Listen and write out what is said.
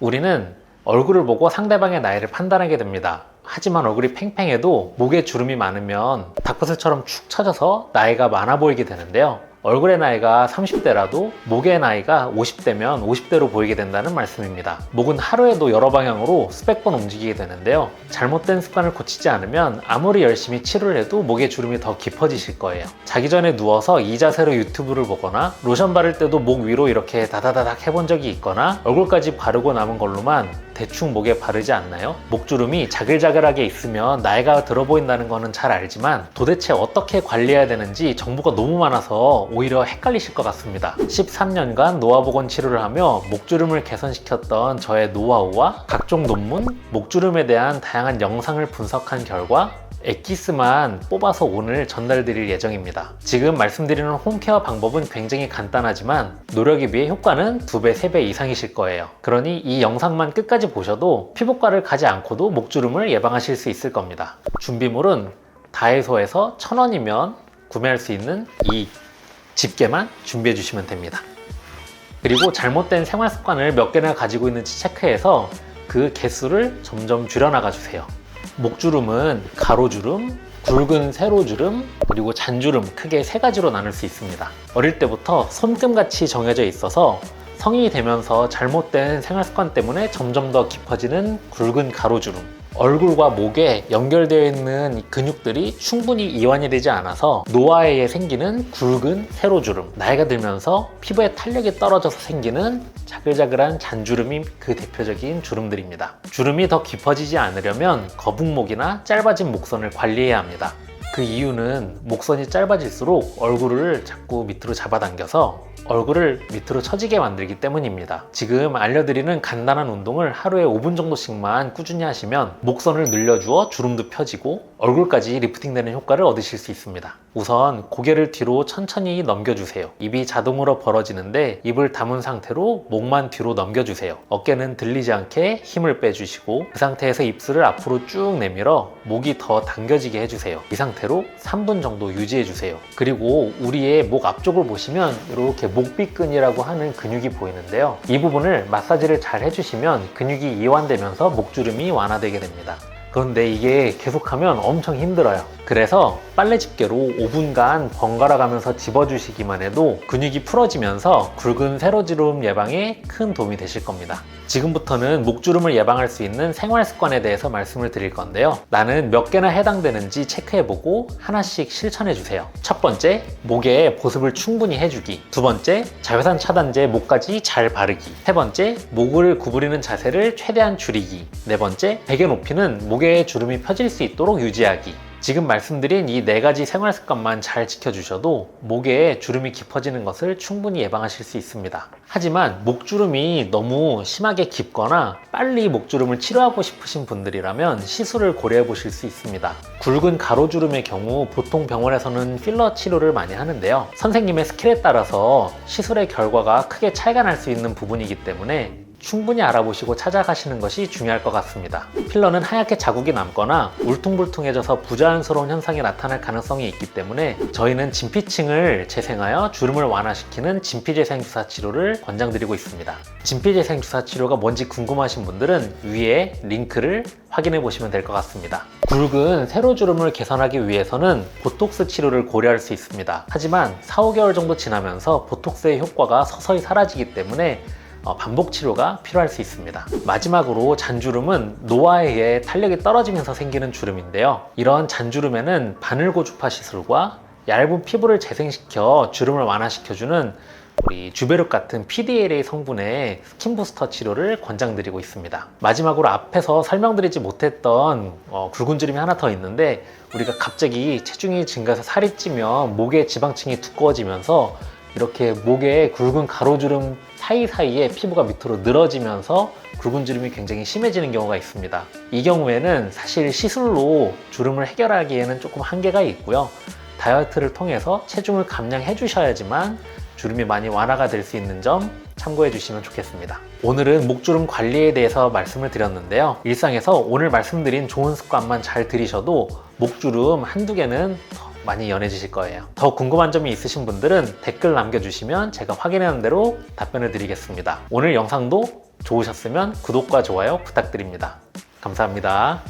우리는 얼굴을 보고 상대방의 나이를 판단하게 됩니다. 하지만 얼굴이 팽팽해도 목에 주름이 많으면 닭버섯처럼 축 처져서 나이가 많아 보이게 되는데요. 얼굴의 나이가 30대라도 목의 나이가 50대면 50대로 보이게 된다는 말씀입니다. 목은 하루에도 여러 방향으로 수백 번 움직이게 되는데요. 잘못된 습관을 고치지 않으면 아무리 열심히 치료를 해도 목에 주름이 더 깊어지실 거예요. 자기 전에 누워서 이 자세로 유튜브를 보거나 로션 바를 때도 목 위로 이렇게 다다다닥 해본 적이 있거나 얼굴까지 바르고 남은 걸로만 대충 목에 바르지 않나요? 목주름이 자글자글하게 있으면 나이가 들어 보인다는 거는 잘 알지만 도대체 어떻게 관리해야 되는지 정보가 너무 많아서 오히려 헷갈리실 것 같습니다. 13년간 노화보건 치료를 하며 목주름을 개선시켰던 저의 노하우와 각종 논문, 목주름에 대한 다양한 영상을 분석한 결과 엑기스만 뽑아서 오늘 전달드릴 예정입니다. 지금 말씀드리는 홈케어 방법은 굉장히 간단하지만 노력에 비해 효과는 2배, 3배 이상이실 거예요. 그러니 이 영상만 끝까지 보셔도 피부과를 가지 않고도 목주름을 예방하실 수 있을 겁니다. 준비물은 다이소에서 1,000원이면 구매할 수 있는 이 집게만 준비해 주시면 됩니다. 그리고 잘못된 생활 습관을 몇 개나 가지고 있는지 체크해서 그 개수를 점점 줄여나가 주세요. 목주름은 가로주름, 굵은 세로주름, 그리고 잔주름 크게 3가지로 나눌 수 있습니다. 어릴 때부터 손금같이 정해져 있어서 성인이 되면서 잘못된 생활 습관 때문에 점점 더 깊어지는 굵은 가로주름, 얼굴과 목에 연결되어 있는 이 근육들이 충분히 이완이 되지 않아서 노화에 의해 생기는 굵은 세로주름, 나이가 들면서 피부의 탄력이 떨어져서 생기는 자글자글한 잔주름이 그 대표적인 주름들입니다. 주름이 더 깊어지지 않으려면 거북목이나 짧아진 목선을 관리해야 합니다. 그 이유는 목선이 짧아질수록 얼굴을 자꾸 밑으로 잡아당겨서 얼굴을 밑으로 처지게 만들기 때문입니다. 지금 알려드리는 간단한 운동을 하루에 5분 정도씩만 꾸준히 하시면 목선을 늘려주어 주름도 펴지고 얼굴까지 리프팅되는 효과를 얻으실 수 있습니다. 우선 고개를 뒤로 천천히 넘겨주세요. 입이 자동으로 벌어지는데 입을 다문 상태로 목만 뒤로 넘겨주세요. 어깨는 들리지 않게 힘을 빼주시고 그 상태에서 입술을 앞으로 쭉 내밀어 목이 더 당겨지게 해주세요. 이 상태로 3분 정도 유지해주세요. 그리고 우리의 목 앞쪽을 보시면 이렇게 목비근이라고 하는 근육이 보이는데요. 이 부분을 마사지를 잘 해주시면 근육이 이완되면서 목주름이 완화되게 됩니다. 그런데 이게 계속하면 엄청 힘들어요. 그래서 빨래 집게로 5분간 번갈아 가면서 집어주시기만 해도 근육이 풀어지면서 굵은 세로주름 예방에 큰 도움이 되실 겁니다. 지금부터는 목주름을 예방할 수 있는 생활 습관에 대해서 말씀을 드릴 건데요. 나는 몇 개나 해당되는지 체크해보고 하나씩 실천해주세요. 첫 번째, 목에 보습을 충분히 해주기. 두 번째, 자외선 차단제 목까지 잘 바르기. 세 번째, 목을 구부리는 자세를 최대한 줄이기. 네 번째, 베개 높이는 목에 주름이 펴질 수 있도록 유지하기. 지금 말씀드린 이 4가지 생활 습관만 잘 지켜주셔도 목에 주름이 깊어지는 것을 충분히 예방하실 수 있습니다. 하지만 목주름이 너무 심하게 깊거나 빨리 목주름을 치료하고 싶으신 분들이라면 시술을 고려해 보실 수 있습니다. 굵은 가로주름의 경우 보통 병원에서는 필러 치료를 많이 하는데요. 선생님의 스킬에 따라서 시술의 결과가 크게 차이가 날 수 있는 부분이기 때문에 충분히 알아보시고 찾아가시는 것이 중요할 것 같습니다. 필러는 하얗게 자국이 남거나 울퉁불퉁해져서 부자연스러운 현상이 나타날 가능성이 있기 때문에 저희는 진피층을 재생하여 주름을 완화시키는 진피재생주사 치료를 권장드리고 있습니다. 진피재생주사 치료가 뭔지 궁금하신 분들은 위에 링크를 확인해 보시면 될 것 같습니다. 굵은 세로주름을 개선하기 위해서는 보톡스 치료를 고려할 수 있습니다. 하지만 4-5개월 정도 지나면서 보톡스의 효과가 서서히 사라지기 때문에 반복 치료가 필요할 수 있습니다. 마지막으로 잔주름은 노화에 의해 탄력이 떨어지면서 생기는 주름인데요. 이런 잔주름에는 바늘고주파 시술과 얇은 피부를 재생시켜 주름을 완화시켜주는 우리 주베룩 같은 PDLA 성분의 스킨부스터 치료를 권장드리고 있습니다. 마지막으로 앞에서 설명드리지 못했던 굵은 주름이 하나 더 있는데, 우리가 갑자기 체중이 증가해서 살이 찌면 목의 지방층이 두꺼워지면서 이렇게 목에 굵은 가로주름 사이사이에 피부가 밑으로 늘어지면서 굵은 주름이 굉장히 심해지는 경우가 있습니다. 이 경우에는 사실 시술로 주름을 해결하기에는 조금 한계가 있고요. 다이어트를 통해서 체중을 감량해 주셔야지만 주름이 많이 완화가 될 수 있는 점 참고해 주시면 좋겠습니다. 오늘은 목주름 관리에 대해서 말씀을 드렸는데요. 일상에서 오늘 말씀드린 좋은 습관만 잘 들이셔도 목주름 한두 개는 많이 연해지실 거예요. 더 궁금한 점이 있으신 분들은 댓글 남겨주시면 제가 확인하는 대로 답변을 드리겠습니다. 오늘 영상도 좋으셨으면 구독과 좋아요 부탁드립니다. 감사합니다.